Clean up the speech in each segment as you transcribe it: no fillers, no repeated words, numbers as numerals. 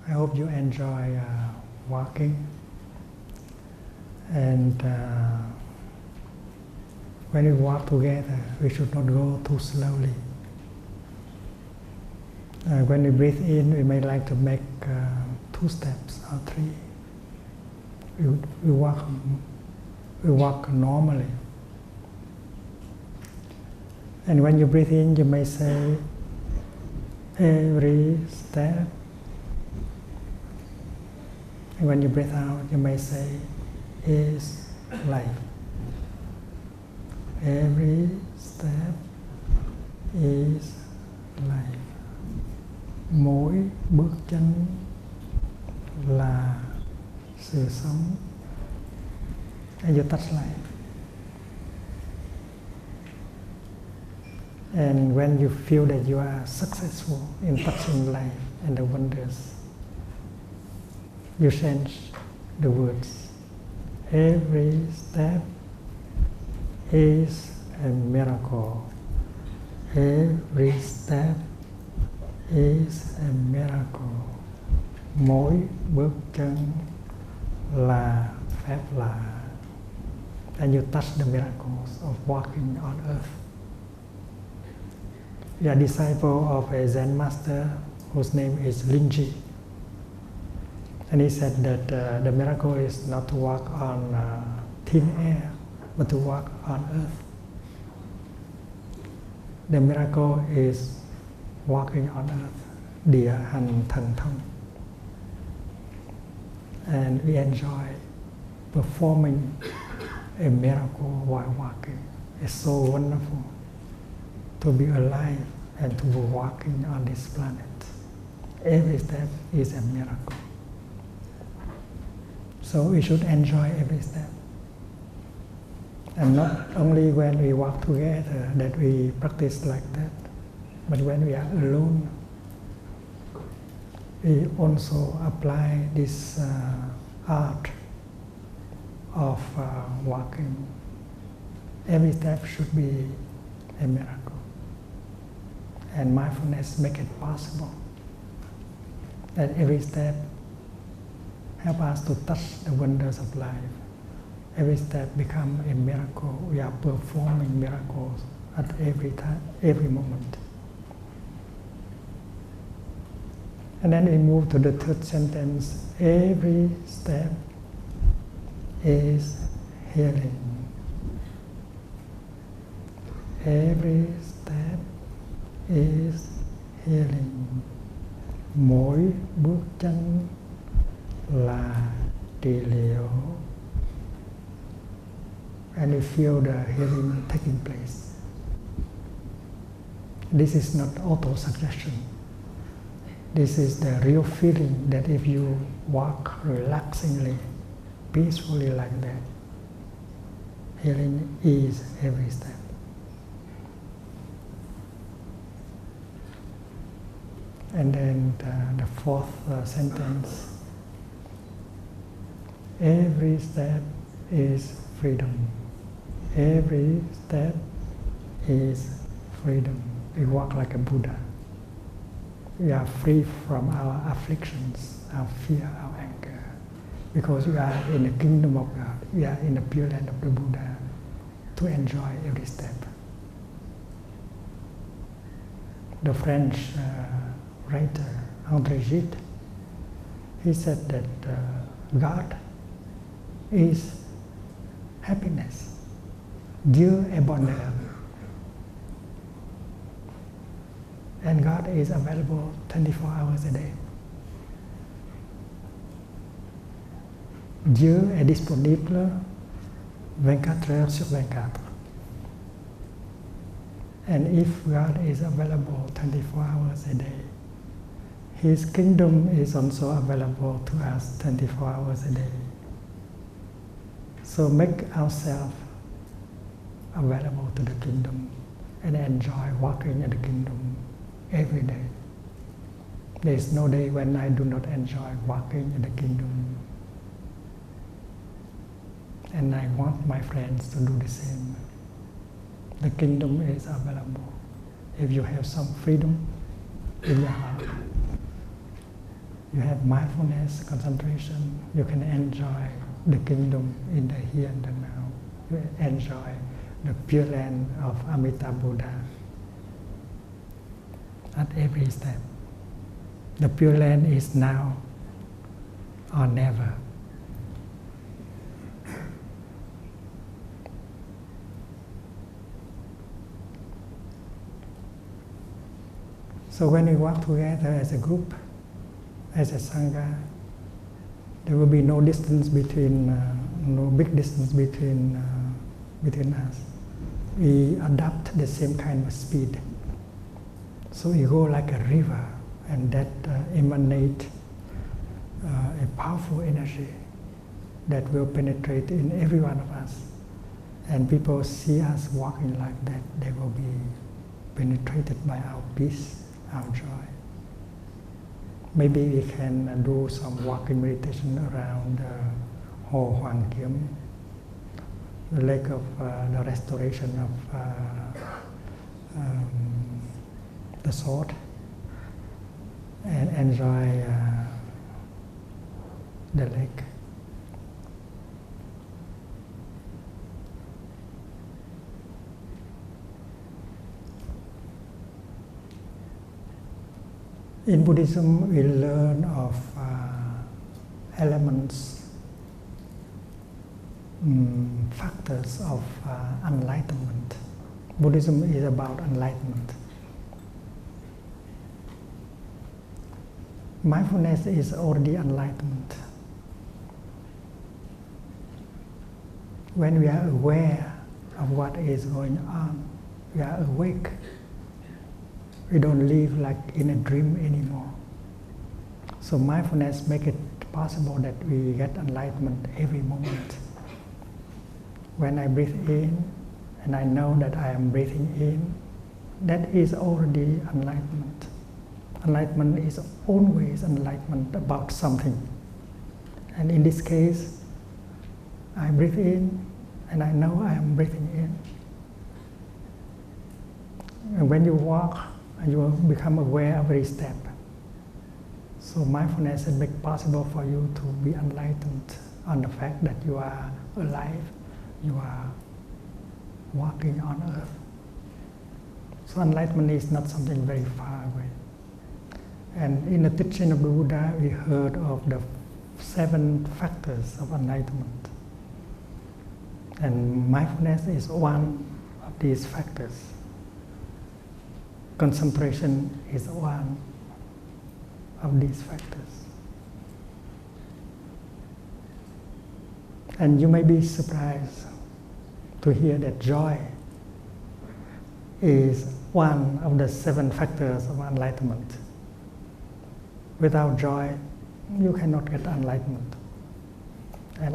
I hope you enjoy walking. And when we walk together, we should not go too slowly. When we breathe in, we may like to make 2 steps or 3. We walk normally. And when you breathe in, you may say, every step. And when you breathe out, you may say, is life. Every step is life. Mỗi bước chân là sự sống. And you touch life. And when you feel that you are successful in touching life and the wonders, you change the words. Every step is a miracle. Every step is a miracle. Mỗi bước chân là phép lạ. And you touch the miracles of walking on earth. You are a disciple of a Zen master whose name is Linji. And he said that the miracle is not to walk on thin air, but to walk on earth. The miracle is walking on earth, địa hành thần thông. And we enjoy performing a miracle while walking. It's so wonderful to be alive and to be walking on this planet. Every step is a miracle. So we should enjoy every step. And not only when we walk together that we practice like that, but when we are alone, we also apply this art of walking. Every step should be a miracle. And mindfulness make it possible that every step help us to touch the wonders of life. Every step become a miracle. We are performing miracles at every time, every moment. And then we move to the 3rd sentence. Every step is healing. Every step is healing. Mỗi bước chân là trị liệu. And you feel the healing taking place. This is not auto-suggestion. This is the real feeling that if you walk relaxingly, peacefully like that, healing is every step. And then the 4th sentence. Every step is freedom. Every step is freedom. We walk like a Buddha. We are free from our afflictions, our fear, our anger. Because we are in the kingdom of God. We are in the pure land of the Buddha to enjoy every step. The French writer André Gide, he said that God is happiness. Dieu est bonheur. And God is available 24 hours a day. Dieu est disponible 24 heures sur 24. And if God is available 24 hours a day, His kingdom is also available to us 24 hours a day. So make ourselves available to the kingdom and enjoy walking in the kingdom every day. There is no day when I do not enjoy walking in the kingdom. And I want my friends to do the same. The kingdom is available if you have some freedom in your heart. you have mindfulness, concentration, you can enjoy the kingdom in the here and the now. You enjoy the pure land of Amitabha Buddha at every step. The pure land is now or never. So when we work together as a group, as a Sangha, there will be no distance between, no big distance between us. We adopt the same kind of speed. So we go like a river, and that emanate a powerful energy that will penetrate in every one of us. And people see us walking like that, they will be penetrated by our peace, our joy. Maybe we can do some walking meditation around Ho Hoàng Kiếm, the lake of the restoration of the sword, and enjoy the lake. In Buddhism, we learn of elements, factors of enlightenment. Buddhism is about enlightenment. Mindfulness is already enlightenment. When we are aware of what is going on, we are awake. We don't live like in a dream anymore. So mindfulness makes it possible that we get enlightenment every moment. When I breathe in, and I know that I am breathing in, that is already enlightenment. Enlightenment is always enlightenment about something. And in this case, I breathe in, and I know I am breathing in. And when you walk, you will become aware of every step. So mindfulness will make possible for you to be enlightened on the fact that you are alive, you are walking on earth. So enlightenment is not something very far away. And in the teaching of the Buddha, we heard of the 7 factors of enlightenment. And mindfulness is one of these factors. Concentration is one of these factors. And you may be surprised to hear that joy is one of the 7 factors of enlightenment. Without joy, you cannot get enlightenment. And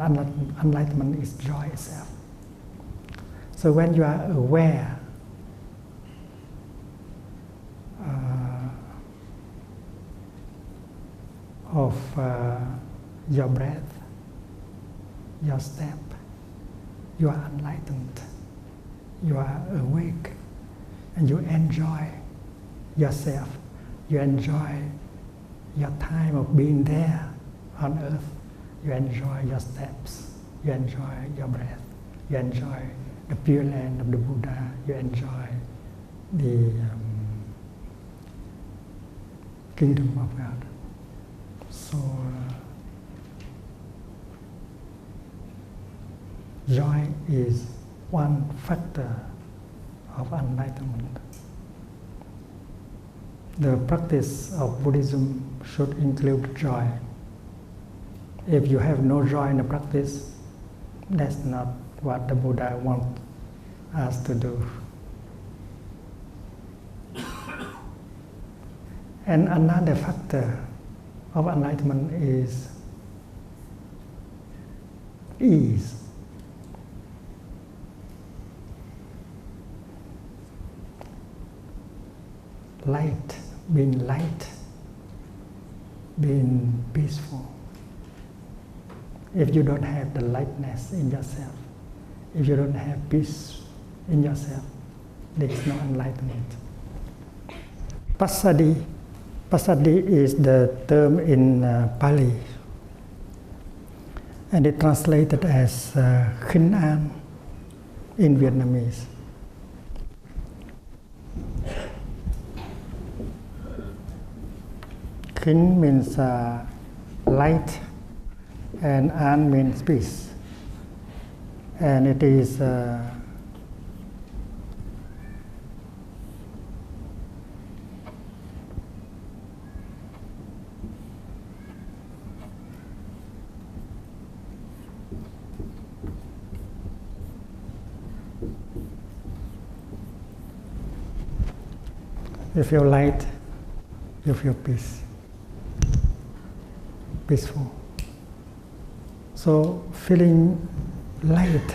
enlightenment is joy itself. So when you are aware of your breath, your step, you are enlightened, you are awake, and you enjoy yourself, you enjoy your time of being there on earth, you enjoy your steps, you enjoy your breath, you enjoy the pure land of the Buddha, you enjoy the kingdom of God. So, joy is one factor of enlightenment. The practice of Buddhism should include joy. If you have no joy in the practice, that's not what the Buddha wants us to do. And another factor of enlightenment is ease. Light, being peaceful. If you don't have the lightness in yourself, if you don't have peace in yourself, there is no enlightenment. Passaddhi, Passaddhi is the term in Pali, and it translated as Khinh An in Vietnamese. Khinh means light, and An means peace. And it is you feel light, you feel peace, peaceful. So feeling light,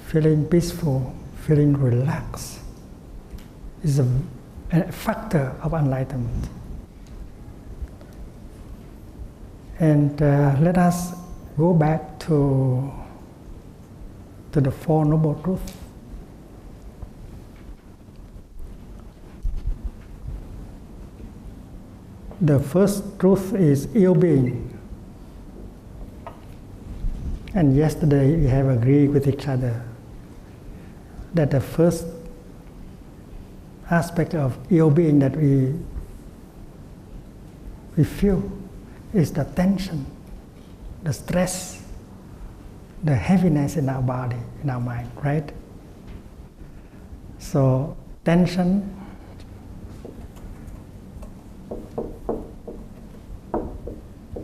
feeling peaceful, feeling relaxed is a factor of enlightenment. And let us go back to the Four Noble Truths. The first truth is ill-bieng. And yesterday we have agreed with each other that the first aspect of ill-being that we feel is the tension, the stress, the heaviness in our body, in our mind, right? So tension,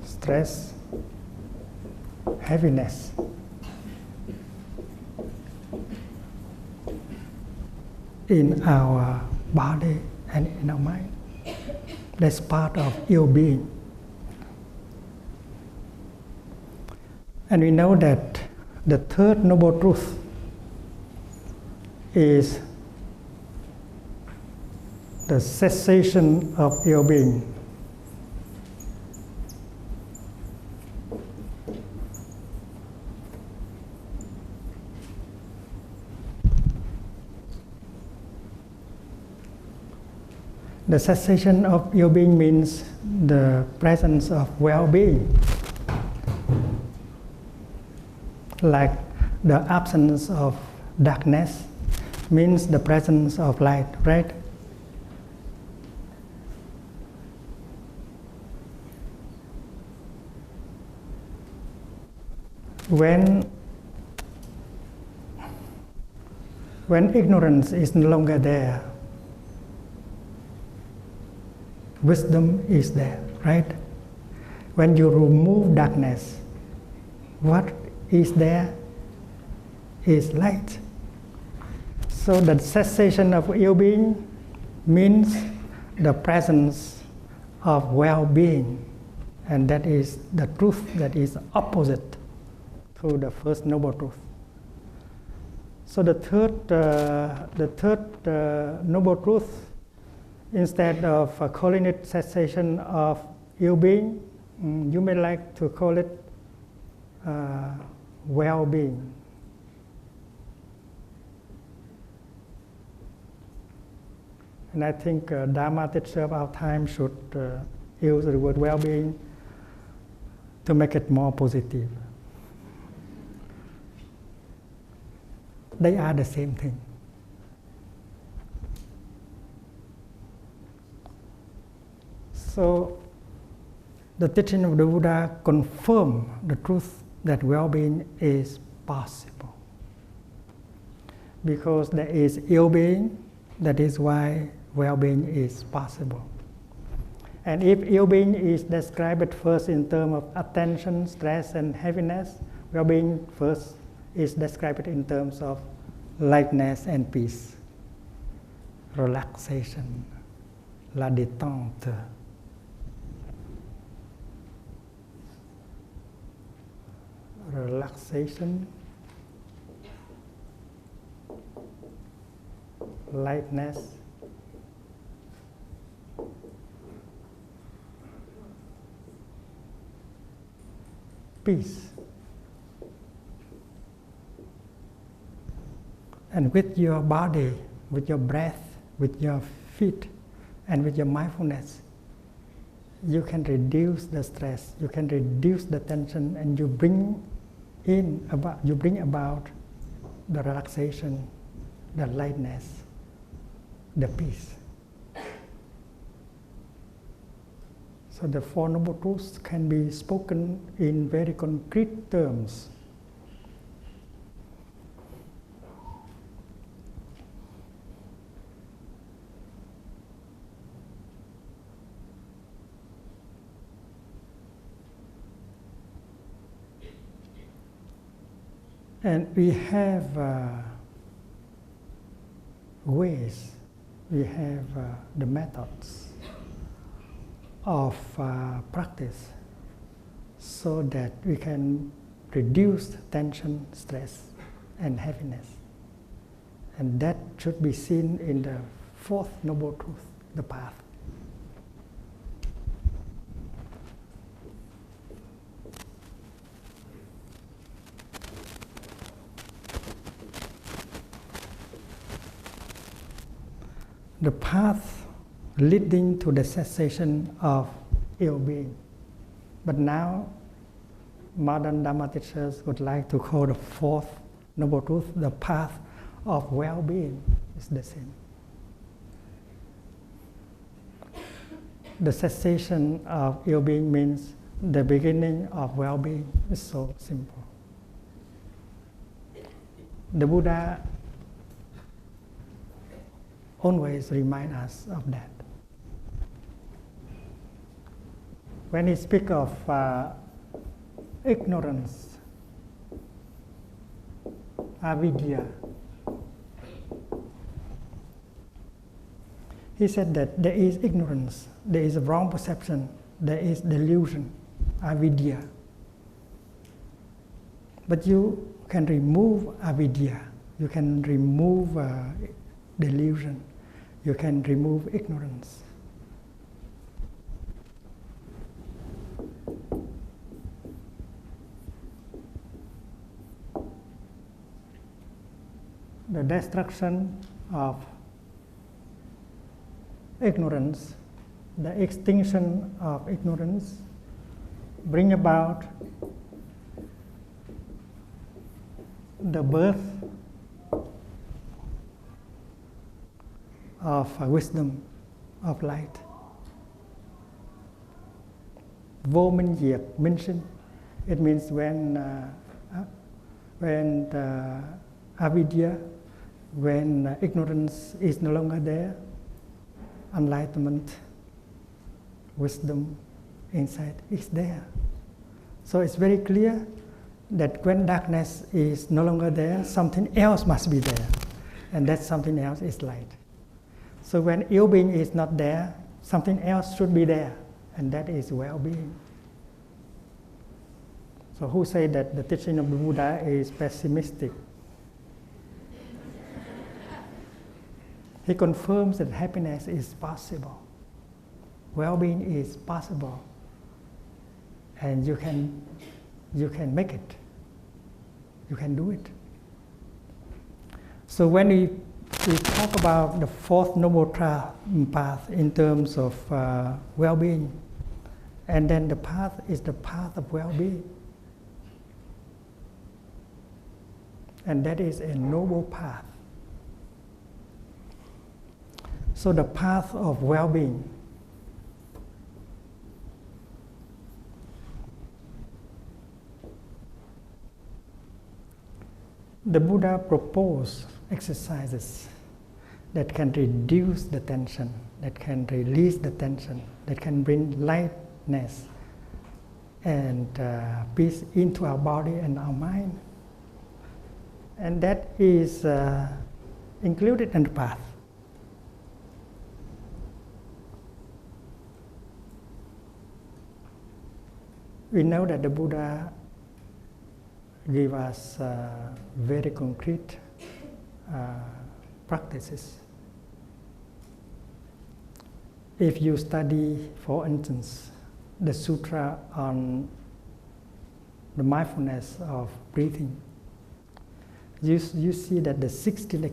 stress, heaviness. In our body and in our mind. That's part of ill-being. And we know that the third noble truth is the cessation of ill-being. The cessation of ill-being means the presence of well-being, like the absence of darkness means the presence of light, right? When ignorance is no longer there, wisdom is there, right? When you remove darkness, what is there is light. So the cessation of ill-being means the presence of well-being, and that is the truth that is opposite to the first noble truth. So the third noble truth, instead of calling it cessation of ill-being, you may like to call it well-being. And I think Dharma teacher of our time should use the word well-being to make it more positive. They are the same thing. So the teaching of the Buddha confirms the truth that well-being is possible. Because there is ill-being, that is why well-being is possible. And if ill-being is described first in terms of attention, stress, and heaviness, well-being first is described in terms of lightness and peace, relaxation, la détente. Relaxation, lightness, peace. And with your body, with your breath, with your feet, and with your mindfulness, you can reduce the stress, you can reduce the tension, and you bring about the relaxation, the lightness, the peace. So the Four Noble Truths can be spoken in very concrete terms. And we have ways, we have the methods of practice so that we can reduce tension, stress, and heaviness. And that should be seen in the Fourth Noble Truth, the path. The path leading to the cessation of ill-being. But now, modern Dharma teachers would like to call the Fourth Noble Truth the path of well-being. It's the same. The cessation of ill-being means the beginning of well-being. It's so simple. The Buddha always reminds us of that. When he speaks of ignorance, avidya, he said that there is ignorance, there is a wrong perception, there is delusion, avidya. But you can remove avidya, you can remove delusion, you can remove ignorance. The destruction of ignorance, the extinction of ignorance, bring about the birth of wisdom, of light. Vô minh diệt, minh sinh. It means when the avidya, when ignorance is no longer there, enlightenment, wisdom, insight is there. So it's very clear that when darkness is no longer there, something else must be there, and that something else is light. So when ill-being is not there, something else should be there, and that is well-being. So who say that the teaching of the Buddha is pessimistic? He confirms that happiness is possible, well-being is possible, and you can make it. You can do it. So when we talk about the Fourth Noble Path in terms of well-being, and then the path is the path of well-being. And that is a noble path. So the path of well-being. The Buddha proposed exercises that can reduce the tension, that can release the tension, that can bring lightness and peace into our body and our mind. And that is included in the path. We know that the Buddha gave us very concrete practices. If you study, for instance, the sutra on the mindfulness of breathing, you see that the 16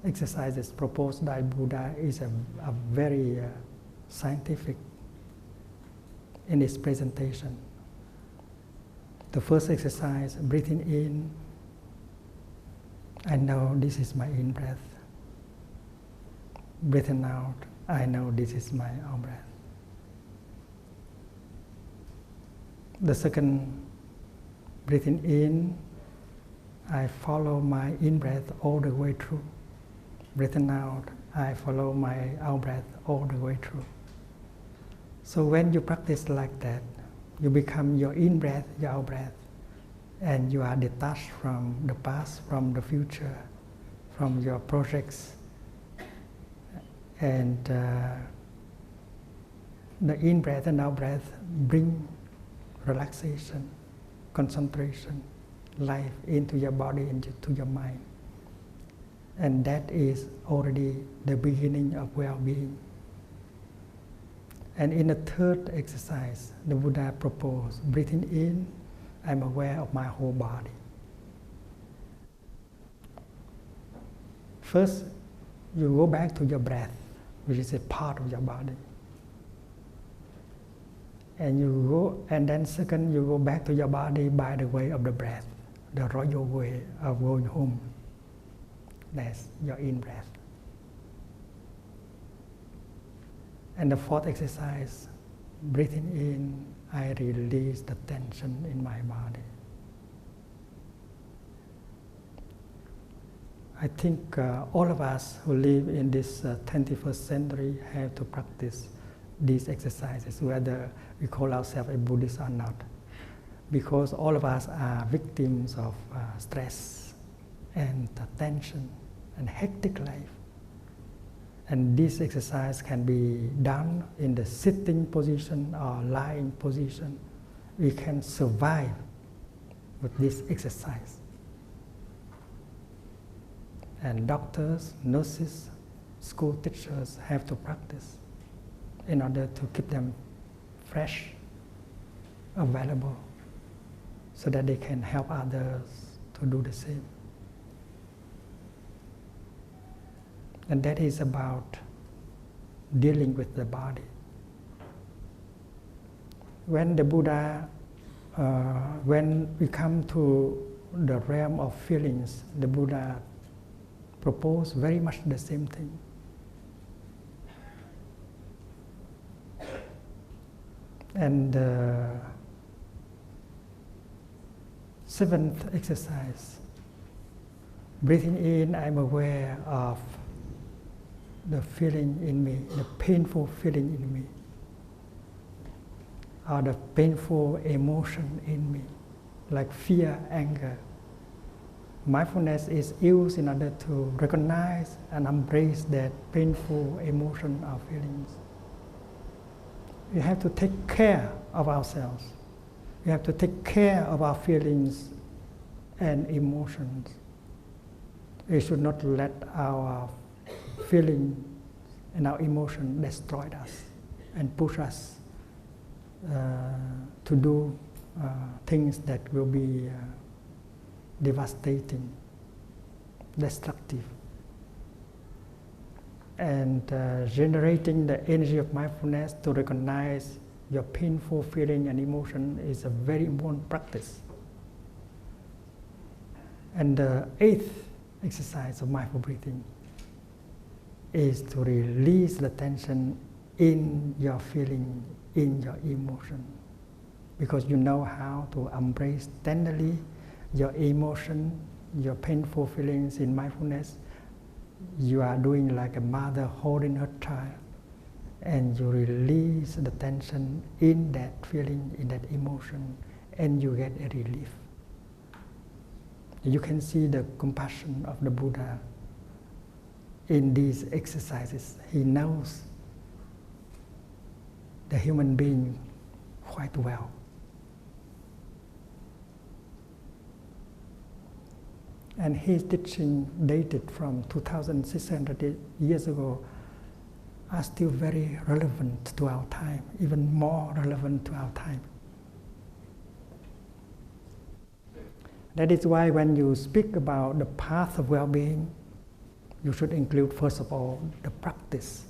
exercises proposed by Buddha is a very scientific in its presentation. The first exercise, breathing in, I know this is my in-breath. Breathing out, I know this is my out-breath. The second, breathing in, I follow my in-breath all the way through. Breathing out, I follow my out-breath all the way through. So when you practice like that, you become your in-breath, your out-breath, and you are detached from the past, from the future, from your projects. And the in-breath and out-breath bring relaxation, concentration, life into your body and to your mind. And that is already the beginning of well-being. And in the third exercise, the Buddha proposed, breathing in, I'm aware of my whole body. First, you go back to your breath, which is a part of your body. And then second, you go back to your body by the way of the breath, the royal way of going home. That's your in-breath. And the fourth exercise, breathing in, I release the tension in my body. I think all of us who live in this 21st century have to practice these exercises, whether we call ourselves a Buddhist or not, because all of us are victims of stress and tension and hectic life. And this exercise can be done in the sitting position or lying position. We can survive with this exercise. And doctors, nurses, school teachers have to practice in order to keep them fresh, available, so that they can help others to do the same. And that is about dealing with the body. When the Buddha, when we come to the realm of feelings, the Buddha proposed very much the same thing. And the seventh exercise, breathing in, I'm aware of the feeling in me, the painful feeling in me, or the painful emotion in me, like fear, anger. Mindfulness is used in order to recognize and embrace that painful emotion or feelings. We have to take care of ourselves. We have to take care of our feelings and emotions. We should not let our feelings and our emotion destroy us and push us to do things that will be devastating, destructive. And generating the energy of mindfulness to recognize your painful feeling and emotion is a very important practice. And the eighth exercise of mindful breathing is to release the tension in your feeling, in your emotion. Because you know how to embrace tenderly your emotion, your painful feelings in mindfulness. You are doing like a mother holding her child, and you release the tension in that feeling, in that emotion, and you get a relief. You can see the compassion of the Buddha in these exercises. He knows the human being quite well. And his teaching, dated from 2,600 years ago, are still very relevant to our time, even more relevant to our time. That is why when you speak about the path of well-being, you should include, first of all, the practice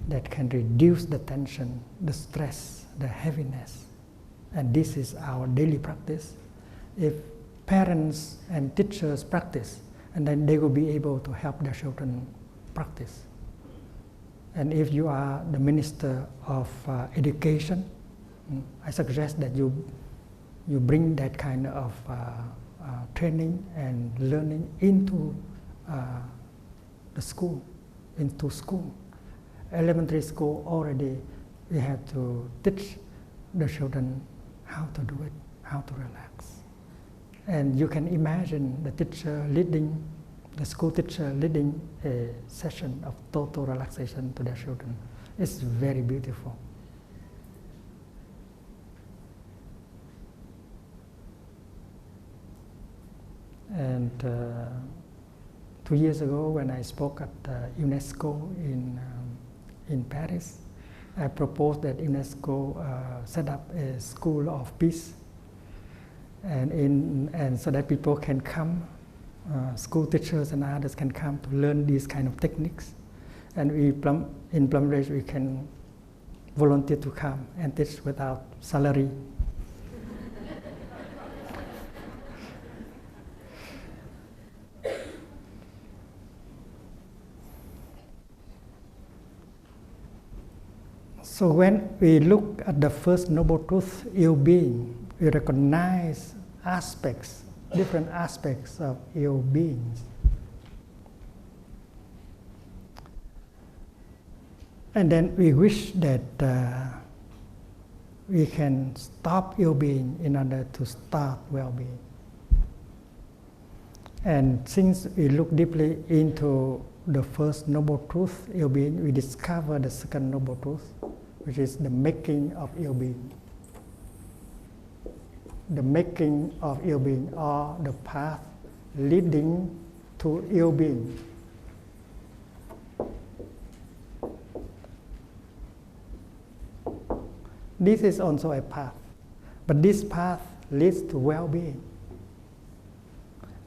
that can reduce the tension, the stress, the heaviness. And this is our daily practice. If parents and teachers practice, and then they will be able to help their children practice. And if you are the minister of education, I suggest that you bring that kind of training and learning into the school, into school. Elementary school already, we have to teach the children how to do it, how to relax. And you can imagine the teacher leading, the school teacher leading a session of total relaxation to their children. It's very beautiful. And 2 years ago, when I spoke at UNESCO in Paris, I proposed that UNESCO set up a school of peace, and so that people can come, school teachers and others can come to learn these kind of techniques. And in Plum Village, we can volunteer to come and teach without salary. So when we look at the first noble truth, ill-being, we recognize aspects, different aspects of ill-beings. And then we wish that we can stop ill-being in order to start well-being. And since we look deeply into the first noble truth, ill-being, we discover the second noble truth, which is the making of ill-being. The making of ill-being, or the path leading to ill-being. This is also a path, but this path leads to well-being.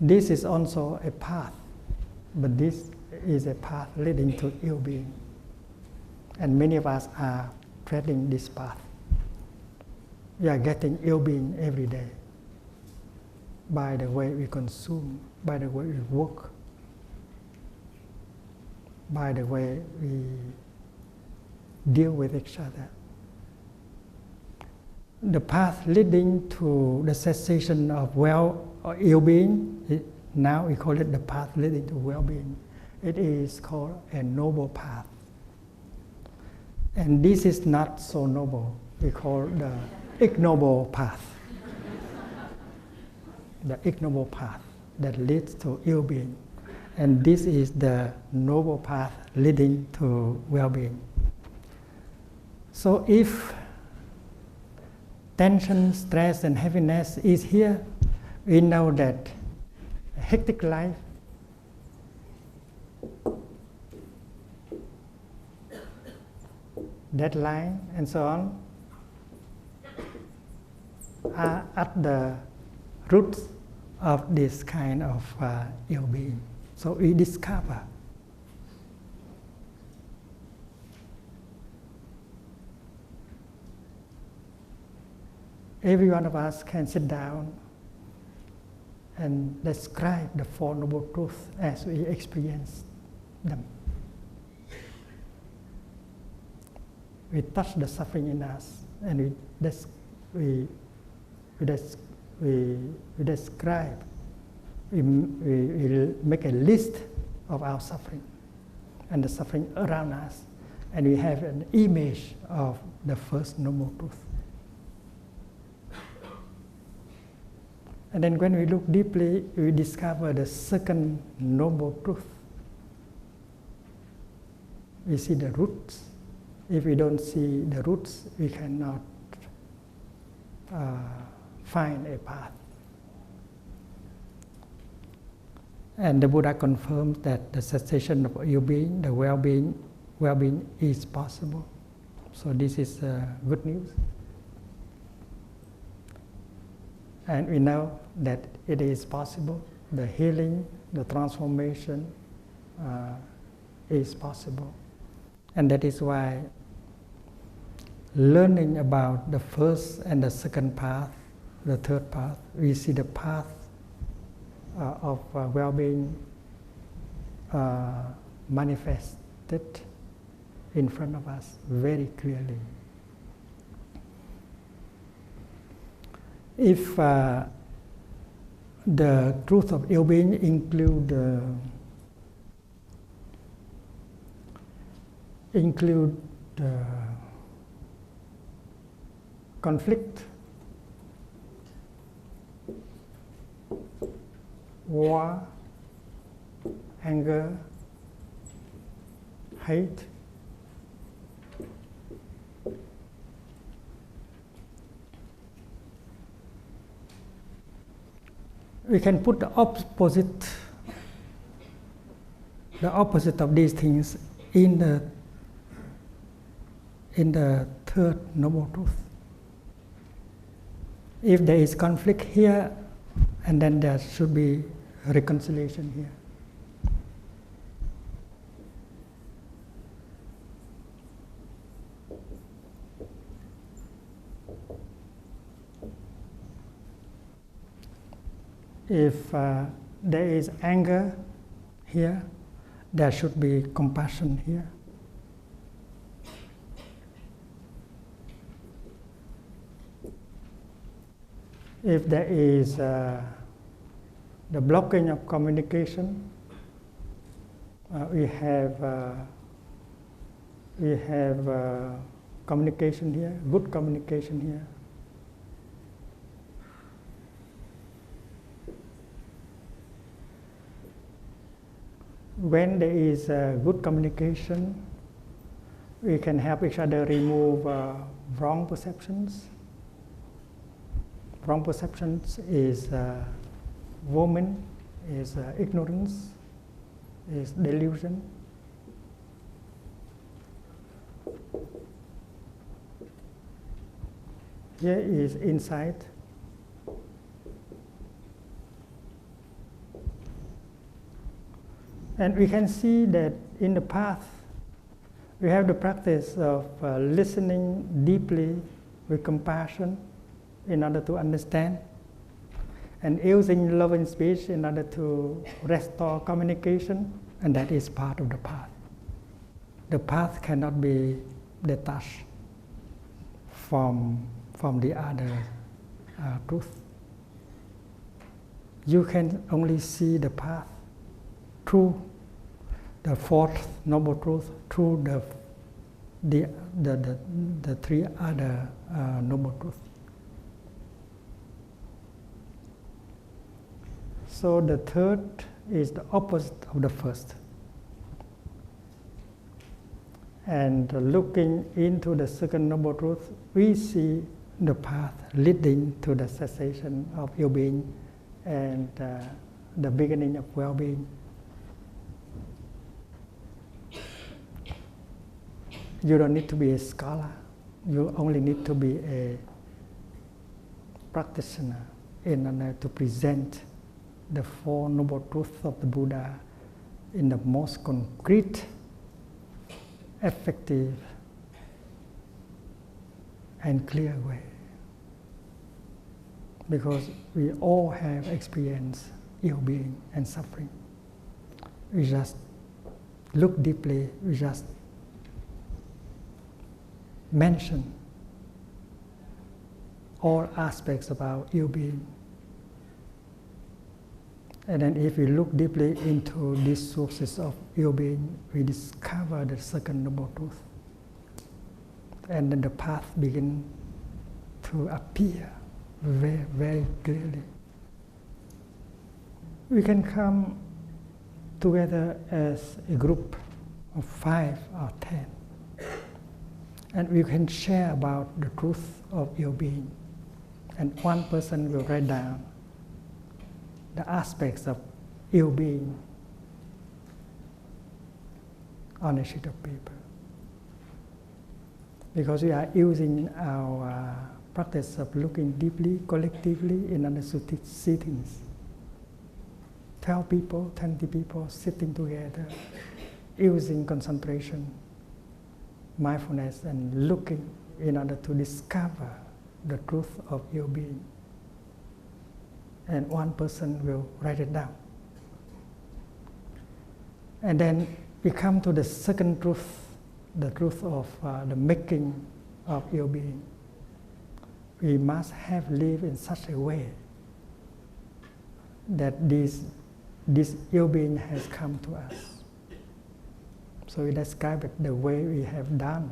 This is also a path, but this is a path leading to ill-being. And many of us are treading this path. We are getting ill-being every day by the way we consume, by the way we work, by the way we deal with each other. The path leading to the cessation of ill-being, now we call it the path leading to well-being. It is called a noble path. And this is not so noble. We call the ignoble path. The ignoble path that leads to ill-being. And this is the noble path leading to well-being. So if tension, stress, and heaviness is here, we know that a hectic life, deadline, and so on, are at the roots of this kind of ill-being. So we discover every one of us can sit down and describe the Four Noble Truths as we experience them. We touch the suffering in us, and we describe, we make a list of our suffering and the suffering around us, and we have an image of the first noble truth. And then when we look deeply, we discover the second noble truth. We see the roots. If we don't see the roots, we cannot find a path. And the Buddha confirms that the cessation of ill-being, the well-being is possible. So this is good news. And we know that it is possible. The healing, the transformation is possible. And that is why learning about the first and the second path, the third path, we see the path of well-being manifested in front of us very clearly. If the truth of ill-being include conflict, war, anger, hate, we can put the opposite of these things in the third noble truth. If there is conflict here, and then there should be reconciliation here. If there is anger here, there should be compassion here. If there is the blocking of communication, we have communication here, good communication here. When there is good communication, we can help each other remove wrong perceptions. Wrong perceptions is woman, is ignorance, is delusion. Here is insight. And we can see that in the path, we have the practice of listening deeply with compassion in order to understand, and using loving speech in order to restore communication, and that is part of the path. The path cannot be detached from the other truth. You can only see the path through the fourth noble truth, through the three other noble truths. So the third is the opposite of the first. And looking into the second noble truth, we see the path leading to the cessation of ill-being and the beginning of well-being. You don't need to be a scholar. You only need to be a practitioner in order to present the Four Noble Truths of the Buddha in the most concrete, effective, and clear way. Because we all have experienced ill-being and suffering. We just look deeply, we just mention all aspects about ill-being. And then if we look deeply into these sources of ill-being, we discover the second noble truth. And then the path begins to appear very, very clearly. We can come together as a group of 5 or 10. And we can share about the truth of ill-being. And one person will write down the aspects of ill-being on a sheet of paper. Because we are using our practice of looking deeply, collectively, in order to see things. 12 people, 20 people sitting together, using concentration, mindfulness, and looking in order to discover the truth of ill-being. And one person will write it down. And then we come to the second truth, the truth of the making of ill-being. We must have lived in such a way that this ill-being has come to us. So we describe it the way we have done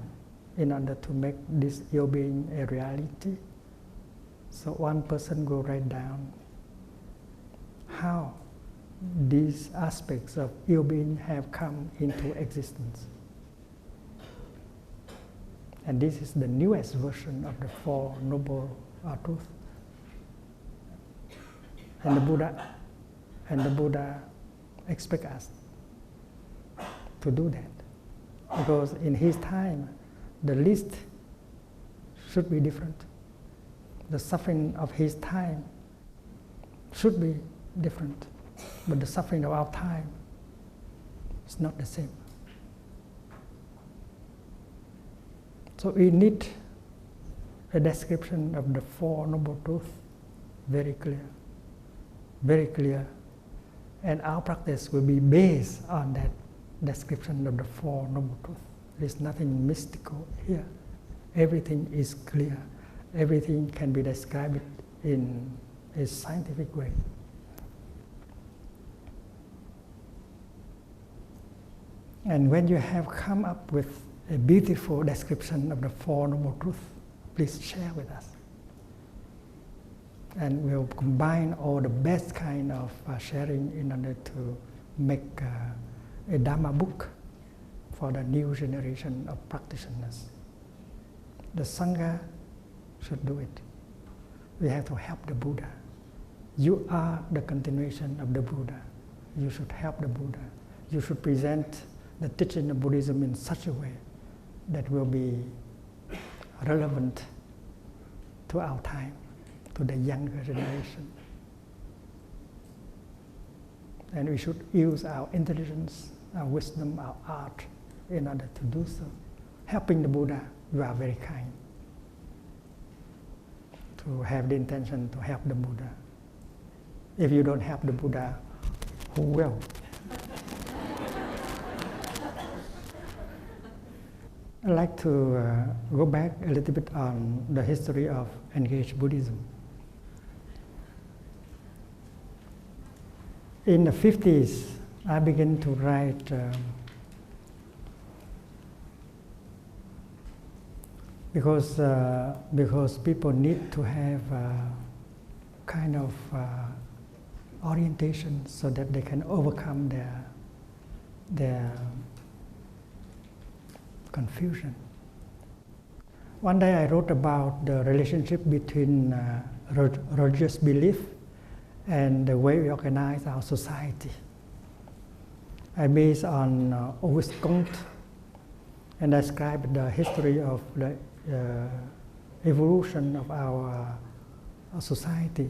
in order to make this ill-being a reality. So one person will write down how these aspects of ill-being have come into existence. And this is the newest version of the Four Noble Truths. And the Buddha expects us to do that. Because in his time, the list should be different. The suffering of his time should be different. But the suffering of our time is not the same. So we need a description of the Four Noble Truths, very clear, very clear. And our practice will be based on that description of the Four Noble Truths. There is nothing mystical here. Everything is clear. Everything can be described in a scientific way. And when you have come up with a beautiful description of the Four Noble Truths, please share with us. And we'll combine all the best kind of sharing in order to make a Dharma book for the new generation of practitioners. The Sangha should do it. We have to help the Buddha. You are the continuation of the Buddha. You should help the Buddha. You should present the teaching of Buddhism in such a way that will be relevant to our time, to the younger generation. And we should use our intelligence, our wisdom, our art in order to do so. Helping the Buddha, you are very kind. To have the intention to help the Buddha. If you don't help the Buddha, who will? I'd like to go back a little bit on the history of engaged Buddhism. In the 50s, I began to write because people need to have kind of orientation so that they can overcome their confusion. One day I wrote about the relationship between religious belief and the way we organize our society. I based on Auguste Comte and described the history of the evolution of our society